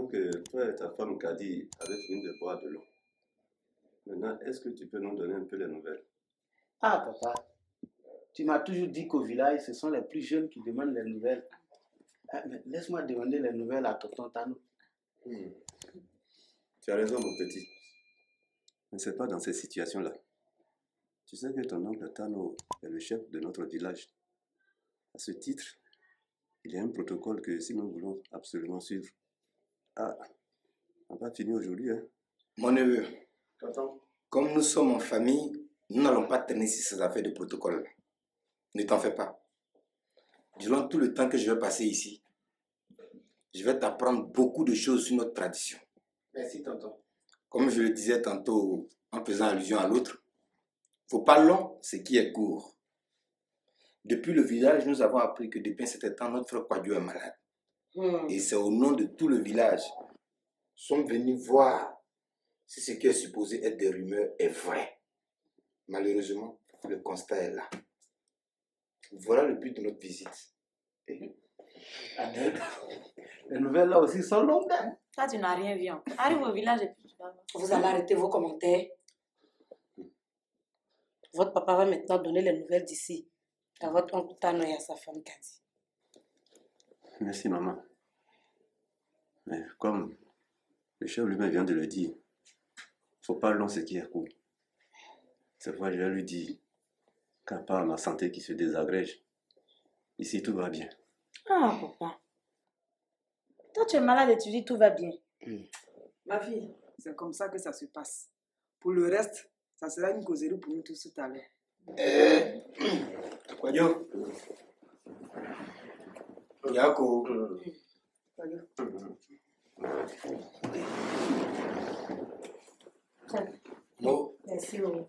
apprennent que toi et ta femme Kadi avaient fini de boire de l'eau. Maintenant, est-ce que tu peux nous donner un peu les nouvelles? Ah, papa, tu m'as toujours dit qu'au village, ce sont les plus jeunes qui demandent les nouvelles. Ah, mais laisse-moi demander les nouvelles à tonton Tano. Tu as raison, mon petit. Mais ce n'est pas dans ces situations-là. Tu sais que ton oncle Tano est le chef de notre village. À ce titre, il y a un protocole que si nous voulons absolument suivre. Ah, on va finir aujourd'hui, hein? Mon neveu, Tonton. comme nous sommes en famille, nous n'allons pas traîner sur ces affaires de protocole. Ne t'en fais pas. Durant tout le temps que je vais passer ici, je vais t'apprendre beaucoup de choses sur notre tradition. Merci, tonton. Comme je le disais tantôt en faisant allusion à l'autre, faut pas long, ce qui est court. Depuis le village, nous avons appris que depuis un certain temps, notre frère Kwadjo est malade. Et c'est au nom de tout le village. Nous sommes venus voir si ce qui est supposé être des rumeurs est vrai. Malheureusement, le constat est là. Voilà le but de notre visite. Les nouvelles là aussi sont longues. Hein? Toi, tu n'as rien vu encore. Arrive au village et puis tu vas voir. Vous allez arrêter vos commentaires. Votre papa va maintenant donner les nouvelles d'ici à votre oncle Tano et à sa femme Kadi. Merci, maman. Mais comme le chef lui-même vient de le dire, il ne faut pas long ce qui est court. Cette fois, je vais lui dire qu'à part ma santé qui se désagrège, ici tout va bien. Ah, papa. Toi, tu es malade et tu dis tout va bien. Ma fille, c'est comme ça que ça se passe. Pour le reste, ça sera une causerie pour nous tous tout à l'heure. Kwadjo. Yako. Mo. Merci, oui.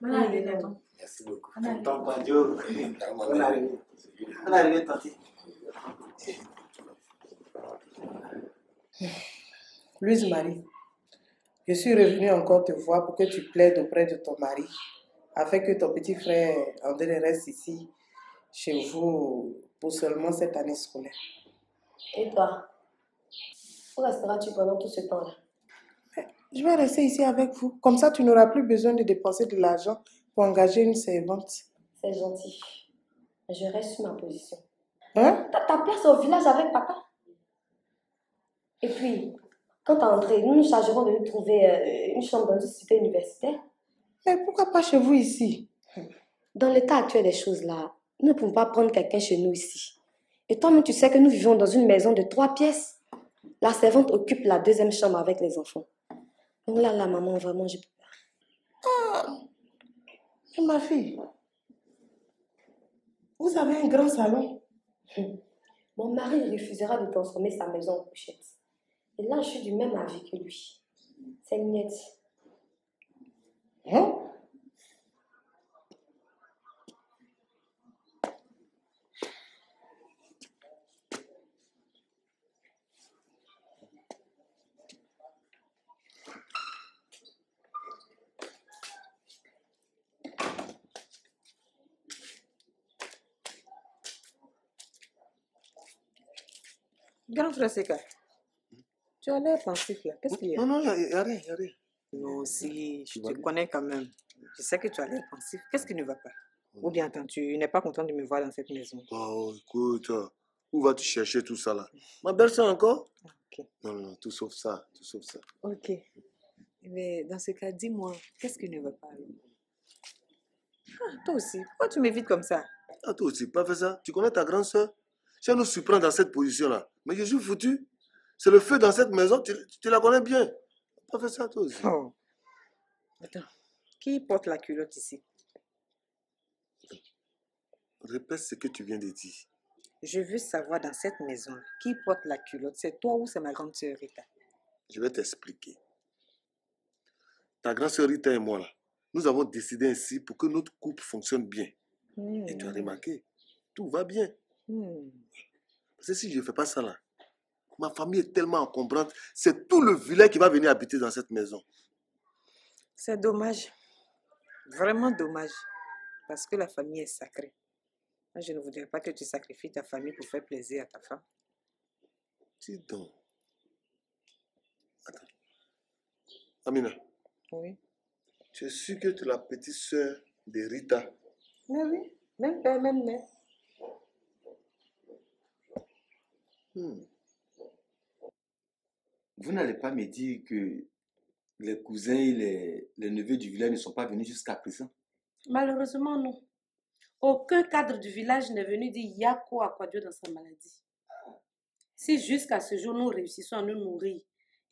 Merci beaucoup. Tonton Kwadjo. On est arrivé, tante. Louise Marie, je suis revenue encore te voir pour que tu plaides auprès de ton mari, afin que ton petit frère André reste ici, chez vous, pour seulement cette année scolaire. Et toi, où resteras-tu pendant tout ce temps-là? Je vais rester ici avec vous. Comme ça, tu n'auras plus besoin de dépenser de l'argent pour engager une servante. C'est gentil. Je reste sur ma position. Hein? T'as ta place au village avec papa. Et puis, quand t'es entré, nous nous chargerons de nous trouver une chambre dans une cité universitaire. Mais pourquoi pas chez vous ici? Dans l'état actuel des choses là, nous ne pouvons pas prendre quelqu'un chez nous ici. Et toi-même, tu sais que nous vivons dans une maison de 3 pièces. La servante occupe la 2e chambre avec les enfants. Donc là, maman, vraiment, je peux pas. Ah, ma fille, vous avez un grand salon. Mon mari refusera de transformer sa maison en couchette. Et là, je suis du même avis que lui. C'est net. Hein? Grand frère Seka, tu as l'air pensif là. Qu'est-ce qu'il y a? Non, il n'y a rien, il n'y a rien. Non, si, je te connais quand même. Je sais que tu as l'air pensif. Qu'est-ce qui ne va pas? Ou bien attends, tu n'es pas content de me voir dans cette maison? Oh, écoute, où vas-tu chercher tout ça là? Ma belle-sœur encore? Ok. Non, tout sauf ça, tout sauf ça. Ok. Mais dans ce cas, dis-moi, qu'est-ce qui ne va pas alors? Ah, toi aussi, pourquoi tu m'évites comme ça? Ah, toi aussi, pas fait ça. Tu connais ta grande sœur? Si elle nous surprend dans cette position-là, mais je suis foutu. C'est le feu dans cette maison, tu la connais bien. Pas fait ça, toi aussi. Oh. Attends, qui porte la culotte ici? Répète ce que tu viens de dire. Je veux savoir dans cette maison, qui porte la culotte? C'est toi ou c'est ma grande sœur Rita? Je vais t'expliquer. Ta grande sœur Rita et moi, là, nous avons décidé ainsi pour que notre couple fonctionne bien. Et tu as remarqué, tout va bien. Parce que si je ne fais pas ça là, ma famille est tellement encombrante, c'est tout le village qui va venir habiter dans cette maison. C'est dommage. Vraiment dommage. Parce que la famille est sacrée. Moi, je ne voudrais pas que tu sacrifies ta famille pour faire plaisir à ta femme. Dis donc. Amina, Oui. tu es sûre que tu es la petite sœur de Rita? Mais oui, même père, même mère. Vous n'allez pas me dire que les cousins et les neveux du village ne sont pas venus jusqu'à présent? Malheureusement, non. Aucun cadre du village n'est venu dire Yako à Kwadjo dans sa maladie. Si jusqu'à ce jour nous réussissons à nous nourrir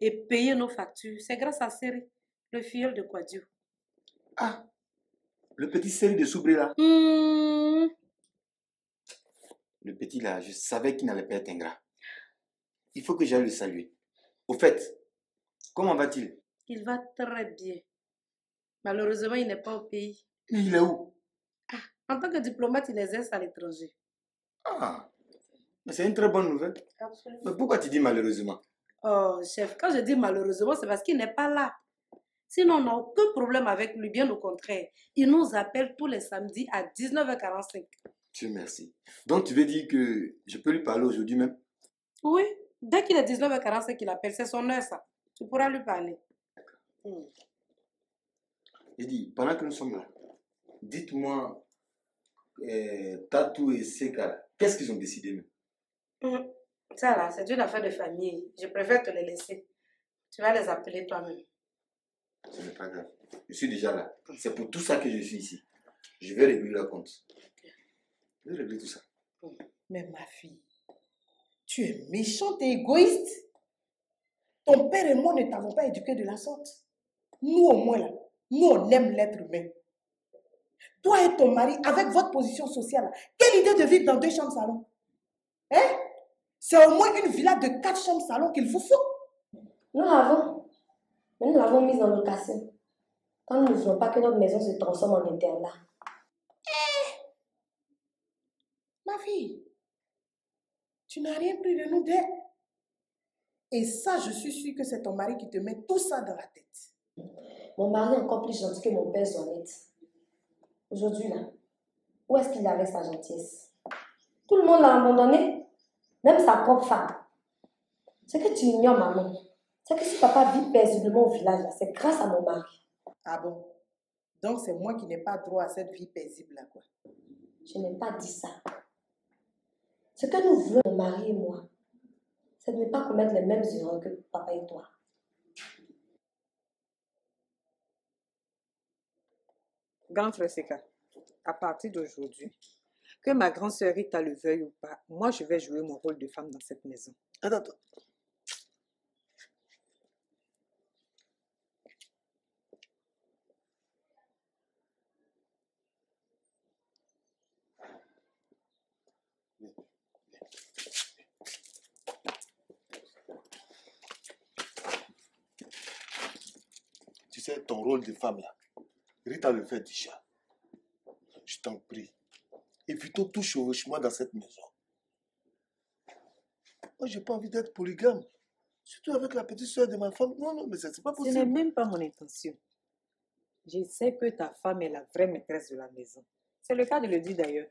et payer nos factures, c'est grâce à Seri, le filleul de Kwadjo. Ah, le petit Seri de Soubré là. Hmm. Le petit là, je savais qu'il n'allait pas être ingrat. Il faut que j'aille le saluer. Au fait, comment va-t-il? Il va très bien. Malheureusement, il n'est pas au pays. Mais il est où? En tant que diplomate, il exerce à l'étranger. Ah, mais c'est une très bonne nouvelle. Absolument. Mais pourquoi tu dis malheureusement? Oh, chef, quand je dis malheureusement, c'est parce qu'il n'est pas là. Sinon, on n'a aucun problème avec lui, bien au contraire. Il nous appelle tous les samedis à 19h45. Dieu merci. Donc tu veux dire que je peux lui parler aujourd'hui même? Oui, dès qu'il est 19h45, il appelle. C'est son heure, ça. Tu pourras lui parler. J'ai dit, pendant que nous sommes là, dites-moi, Tatou et Seka, qu'est-ce qu'ils ont décidé même? Ça là, c'est une affaire de famille. Je préfère te les laisser. Tu vas les appeler toi-même. Ce n'est pas grave. Je suis déjà là. C'est pour tout ça que je suis ici. Je vais régler le compte. Je vais régler tout ça. Mais ma fille, tu es méchante et égoïste. Ton père et moi ne t'avons pas éduqué de la sorte. Nous au moins là, nous on aime l'être humain. Toi et ton mari, avec votre position sociale, quelle idée de vivre dans 2 chambres salon? Hein? C'est au moins une villa de 4 chambres salon qu'il vous faut. Nous l'avons. Mais nous l'avons mise en location. Quand nous ne voulons pas que notre maison se transforme en internat. Ma fille, tu n'as rien pris de nous deux. Et ça, je suis sûre que c'est ton mari qui te met tout ça dans la tête. Mon mari est encore plus gentil que mon père Zoanette. Aujourd'hui, là, où est-ce qu'il est avec sa gentillesse? Tout le monde l'a abandonné, même sa propre femme. Ce que tu ignores, maman, c'est que si papa vit paisiblement au village, c'est grâce à mon mari. Ah bon? Donc c'est moi qui n'ai pas droit à cette vie paisible-là, quoi. Je n'ai pas dit ça. Ce que nous voulons, mon mari et moi, c'est de ne pas commettre les mêmes erreurs que papa et toi. Grand frère Seka, à partir d'aujourd'hui, que ma grande sœur Rita le veuille ou pas, moi je vais jouer mon rôle de femme dans cette maison. Attends. Tu sais, ton rôle de femme là, Rita le fait déjà. Je t'en prie. Évitons tout chevauchement dans cette maison. Moi, j'ai pas envie d'être polygame. Surtout avec la petite soeur de ma femme. Non, mais c'est pas Ce possible. n'est même pas mon intention. Je sais que ta femme est la vraie maîtresse de la maison. C'est le cas de le dire d'ailleurs.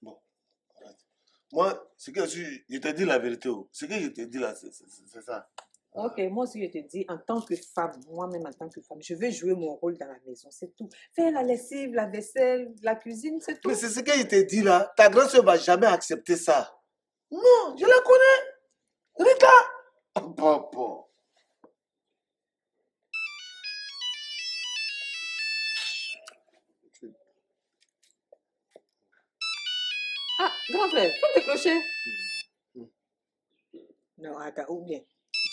Bon, arrête. Moi, ce que je te dis la vérité. Ce que je te dis là, c'est ça. Ok, moi aussi je te dis, en tant que femme, moi-même en tant que femme, je vais jouer mon rôle dans la maison, c'est tout. Faire la lessive, la vaisselle, la cuisine, c'est tout. Mais c'est ce que je te dis là. Ta grande soeur ne va jamais accepter ça. Non, je la connais. Rita. Papa. Ah, grand frère, faut décrocher. Non, attends, ou bien.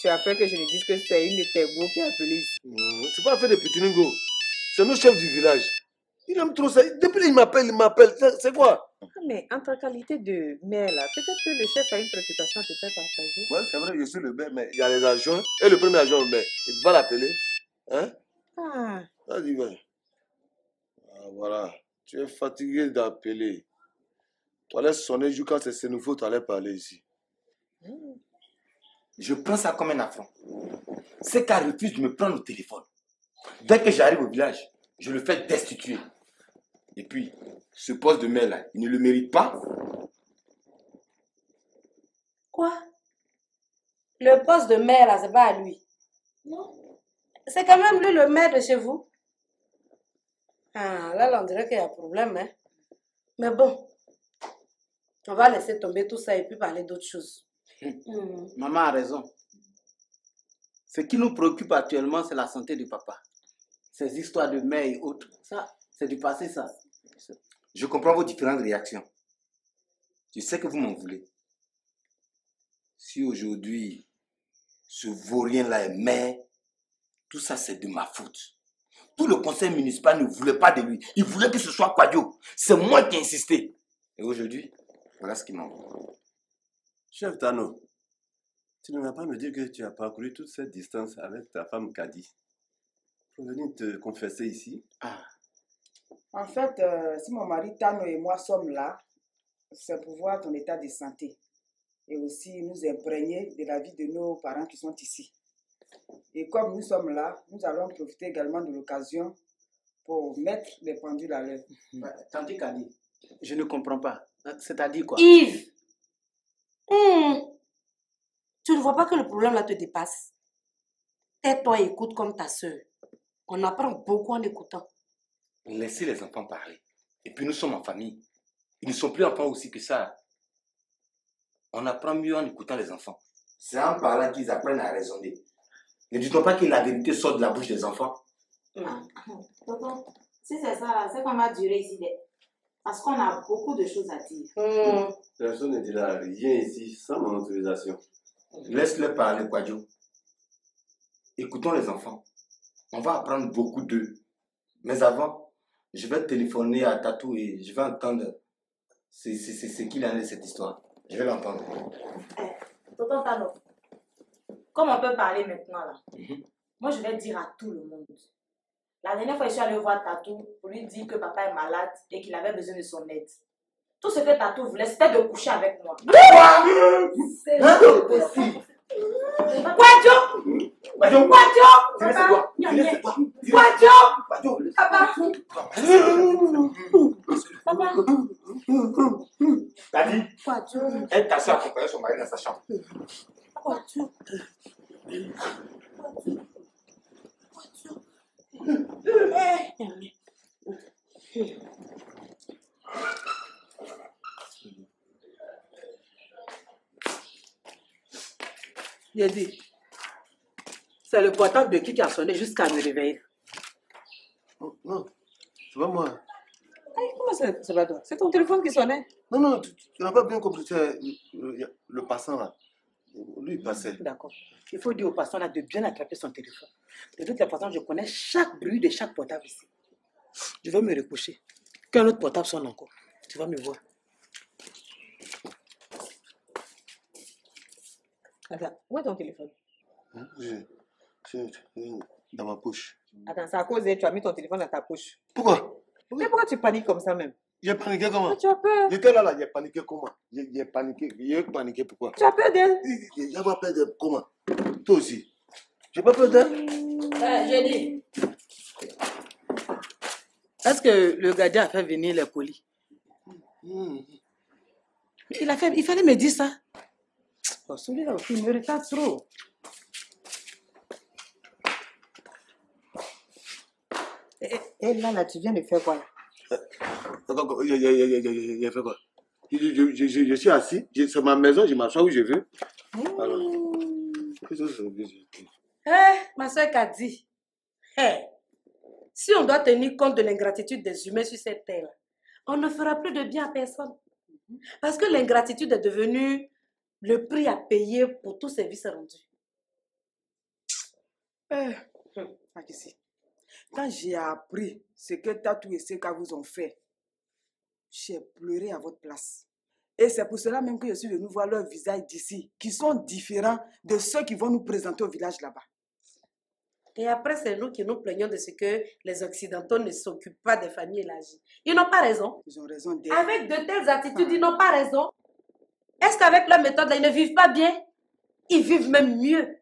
Tu as peur que je ne dise que c'est une de tes go qui a appelé ici. Non, c'est pas affaire de petit ningo. C'est le chef du village. Il aime trop ça. Depuis il m'appelle. C'est quoi? Ah, mais entre qualité de mère là, peut-être que le chef a une préoccupation à te faire partager. Ouais, c'est vrai, je suis le maire, mais il y a les adjoints. Et le premier adjoint, le maire. Il va l'appeler. Hein? Ah. Vas-y, va. Ah, voilà. Tu es fatigué d'appeler. Tu allais sonner juste quand c'est nouveau, tu allais parler ici. Je prends ça comme un affront. C'est qu'elle refuse de me prendre au téléphone. Dès que j'arrive au village, je le fais destituer. Et puis, ce poste de maire là, il ne le mérite pas. Quoi? Le poste de maire, là, c'est pas à lui. Non. C'est quand même lui le maire de chez vous. Ah, là, on dirait qu'il y a un problème, hein. Mais bon, on va laisser tomber tout ça et puis parler d'autres choses. Maman a raison. Ce qui nous préoccupe actuellement, c'est la santé du papa. Ces histoires de mère et autres, ça, c'est du passé, ça. Je comprends vos différentes réactions. Je sais que vous m'en voulez. Si aujourd'hui, ce vaurien-là est maire, tout ça c'est de ma faute. Tout le conseil municipal ne voulait pas de lui. Il voulait que ce soit Kwadjo. C'est moi qui ai insisté. Et aujourd'hui, voilà ce qui m'envoie. Chef Tano, tu ne vas pas me dire que tu as parcouru toute cette distance avec ta femme Kadi pour venir te confesser ici? En fait, si mon mari Tano et moi sommes là, c'est pour voir ton état de santé et aussi nous imprégner de la vie de nos parents qui sont ici. Et comme nous sommes là, nous allons profiter également de l'occasion pour mettre les pendules à l'heure. Tandis Kadi, je ne comprends pas. C'est-à-dire quoi? Yves, tu ne vois pas que le problème là te dépasse? Tais-toi et écoute comme ta soeur. On apprend beaucoup en écoutant. Laissez les enfants parler. Et puis nous sommes en famille. Ils ne sont plus enfants aussi que ça. On apprend mieux en écoutant les enfants. C'est en parlant qu'ils apprennent à raisonner. Ne dit-on pas que la vérité sort de la bouche des enfants? Tonton, si c'est ça, là, c'est qu'on va durer ici. Parce qu'on a beaucoup de choses à dire. Personne ne dira rien ici sans mon autorisation. Laisse-les parler, Kwadjo. Écoutons les enfants. On va apprendre beaucoup d'eux. Mais avant, je vais téléphoner à Tatou et je vais entendre ce qu'il en est de cette histoire. Je vais l'entendre. Tonton Tano, comme on peut parler maintenant là, moi je vais dire à tout le monde. La dernière fois, je suis allée voir Tatou pour lui dire que papa est malade et qu'il avait besoin de son aide. Tout ce que Tatou voulait, c'était de coucher avec moi. C'est impossible. Kwadjo! Kadi, aide ta soeur à accompagner son mari dans sa chambre. J'ai dit, c'est le portable de qui a sonné jusqu'à me réveiller. Non, c'est pas moi. Comment c'est pas toi? C'est ton téléphone qui sonnait? Non, tu n'as pas bien compris. C'est le passant là. Lui, il passait. D'accord. Il faut dire au passant là de bien attraper son téléphone. De toute façon, je connais chaque bruit de chaque portable ici. Je vais me recoucher. Qu'un autre portable sonne encore. Tu vas me voir. Attends, où est ton téléphone? Dans ma poche. Attends, c'est à cause de tu as mis ton téléphone dans ta poche. Pourquoi? Mais pourquoi tu paniques comme ça même? J'ai paniqué comment? Mais tu as peur. J'étais là, j'ai paniqué comment? J'ai paniqué pourquoi? Tu as peur d'elle? J'ai pas peur d'elle comment? Toi aussi. J'ai pas peur d'elle? J'ai dit. Est-ce que le gardien a fait venir les colis? Il fallait me dire ça. Oh, celui-là aussi, il me retarde trop. Et là, tu viens de faire quoi là? J'ai fait quoi? Je suis assis, c'est ma maison, je m'assois où je veux. Alors, Ma soeur Kadi, si on doit tenir compte de l'ingratitude des humains sur cette terre, on ne fera plus de bien à personne. Parce que l'ingratitude est devenue le prix à payer pour tout service rendu. Quand j'ai appris ce que Tatou et Seka vous ont fait, j'ai pleuré à votre place. Et c'est pour cela même que je suis venu voir leurs visages d'ici, qui sont différents de ceux qui vont nous présenter au village là-bas. Et après, c'est nous qui nous plaignons de ce que les Occidentaux ne s'occupent pas des familles élargies. Ils n'ont pas raison. Ils ont raison. Avec de telles attitudes, ils n'ont pas raison. Est-ce qu'avec leur méthode, ils ne vivent pas bien? Ils vivent même mieux.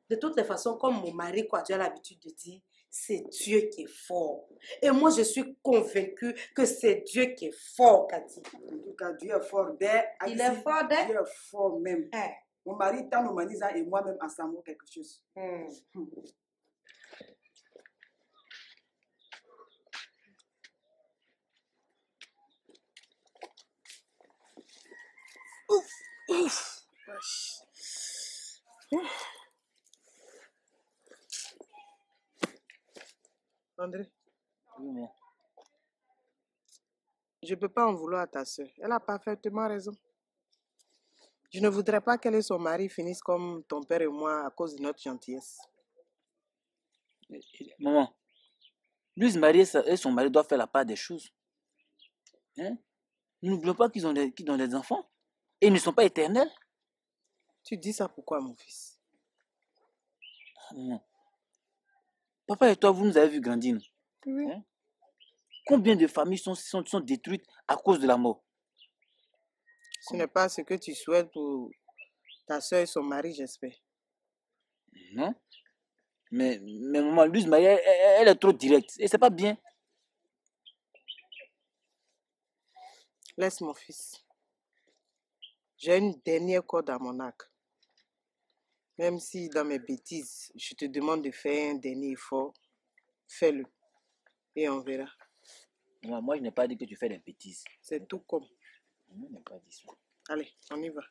De toutes les façons, comme mon mari, quoi, tu as l'habitude de dire, c'est Dieu qui est fort. Et moi, je suis convaincue que c'est Dieu qui est fort, Cathy. En tout cas, Dieu est fort Il est fort d'elle. Dieu est fort même. Mon mari, Tano Maniza et moi-même ensemble quelque chose. Ouf. André, je ne peux pas en vouloir à ta soeur. Elle a parfaitement raison. Je ne voudrais pas qu'elle et son mari finissent comme ton père et moi à cause de notre gentillesse. Maman, Louise Marie et son mari doivent faire la part des choses. Hein? N'oublions pas qu'ils ont des enfants et ils ne sont pas éternels. Tu dis ça pourquoi, mon fils? Maman, papa et toi, vous nous avez vu grandir. Oui. Hein? Combien de familles sont détruites à cause de la mort? Ce n'est pas ce que tu souhaites pour ta soeur et son mari, j'espère. Non. Mais maman, Louise Marie, elle est trop directe. Et c'est pas bien. Laisse mon fils. J'ai une dernière corde à mon arc. Même si dans mes bêtises, je te demande de faire un dernier effort, fais-le. Et on verra. Moi, je n'ai pas dit que tu fais des bêtises. C'est tout comme. Je n'ai pas dit ça. Allez, on y va.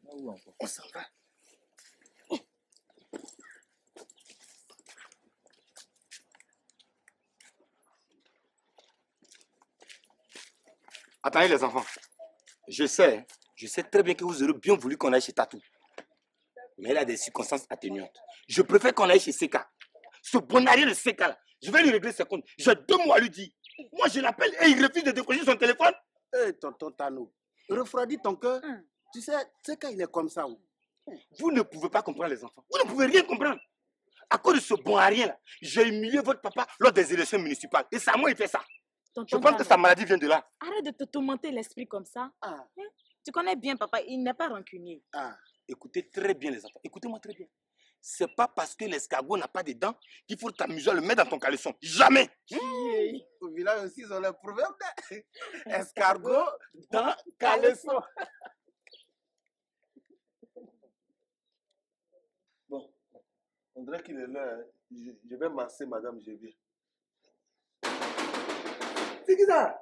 Où encore? On s'en va. Attendez les enfants. Je sais très bien que vous aurez bien voulu qu'on aille chez Tatou. Mais il a des circonstances atténuantes. Je préfère qu'on aille chez Seka. Ce bonarier de Seka là, je vais lui régler ses comptes. J'ai 2 mois à lui dire. Moi je l'appelle et il refuse de décrocher son téléphone. Tonton Tano, refroidis ton cœur. Tu sais, Seka il est comme ça. Vous ne pouvez pas comprendre les enfants. Vous ne pouvez rien comprendre. À cause de ce bonarien là, j'ai humilié votre papa lors des élections municipales. Et c'est à moi il fait ça. Je pense que sa maladie vient de là. Arrête de te tourmenter l'esprit comme ça. Tu connais bien papa, il n'est pas rancunier. Écoutez très bien les enfants. Écoutez-moi très bien. C'est pas parce que l'escargot n'a pas de dents qu'il faut t'amuser à le mettre dans ton caleçon. Jamais. Au village aussi, ils ont le proverbe. Escargot dans caleçon. Bon, on dirait qu'il est là. Hein. Je vais masser madame, je viens. C'est qui ça?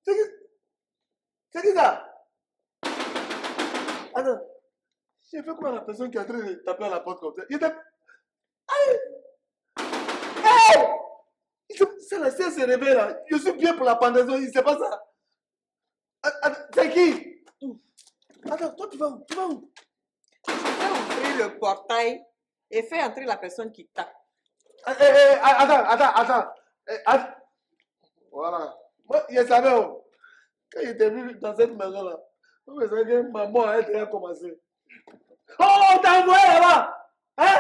C'est qui ça? Attends. J'ai fait quoi à la personne qui est en train de taper à la porte comme ça? Il tape. Aïe! Hey! C'est la scène se réveille là. Je suis bien pour la pendaison, il sait pas ça. C'est qui? Attends, toi tu vas où? Tu vas où? Je vais ouvrir le portail et faire entrer la personne qui tape. Attends. Voilà. Moi, je savais, quand il était venu dans cette maison-là, je savais que maman a déjà commencé. Oh, t'as envoyé là-bas! Hein?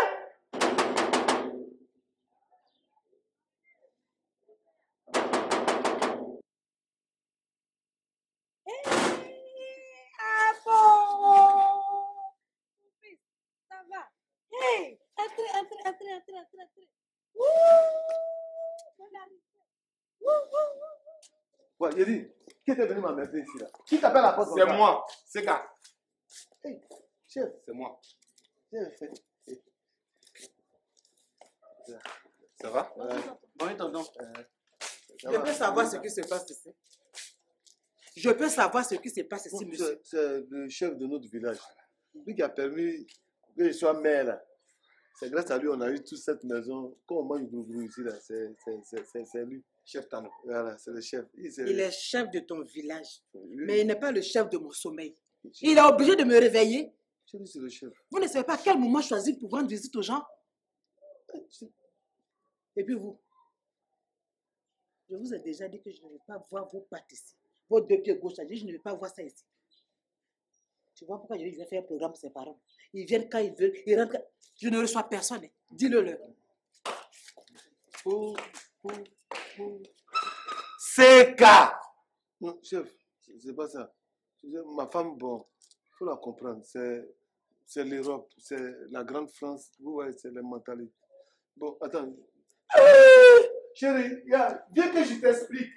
Ça va? Hey! Entrez. Ouais, j'ai dit, qui était venu m'emmerder ici là? Qui t'appelle à la porte? C'est moi, c'est gars. Hey, chef. C'est moi. Ça va? Oui, tonton. Je peux savoir ce qui se passe ici. Je peux savoir ce qui se passe ici, monsieur. C'est le chef de notre village. Lui qui a permis que je sois maire là. C'est grâce à lui on a eu toute cette maison. Quand on mange du gourou ici là, c'est lui. Chef Tano. Voilà, c'est le chef. Il est chef de ton village. Lui. Mais il n'est pas le chef de mon sommeil. Il est obligé de me réveiller. C'est lui, c'est le chef. Vous ne savez pas à quel moment choisir pour rendre visite aux gens. Et puis vous, je vous ai déjà dit que je ne vais pas voir vos pattes ici. Vos 2 pieds gauche, je ne vais pas voir ça ici. Tu vois pourquoi je vais faire un programme pour ses parents. Ils viennent quand ils veulent, ils rentrent. Je ne reçois personne. Dis-le leur. Seka! Non, chef, c'est pas ça. Ma femme, bon, il faut la comprendre. C'est l'Europe, c'est la grande France. Vous voyez, c'est la mentalité. Bon, attends. Chérie, viens que je t'explique.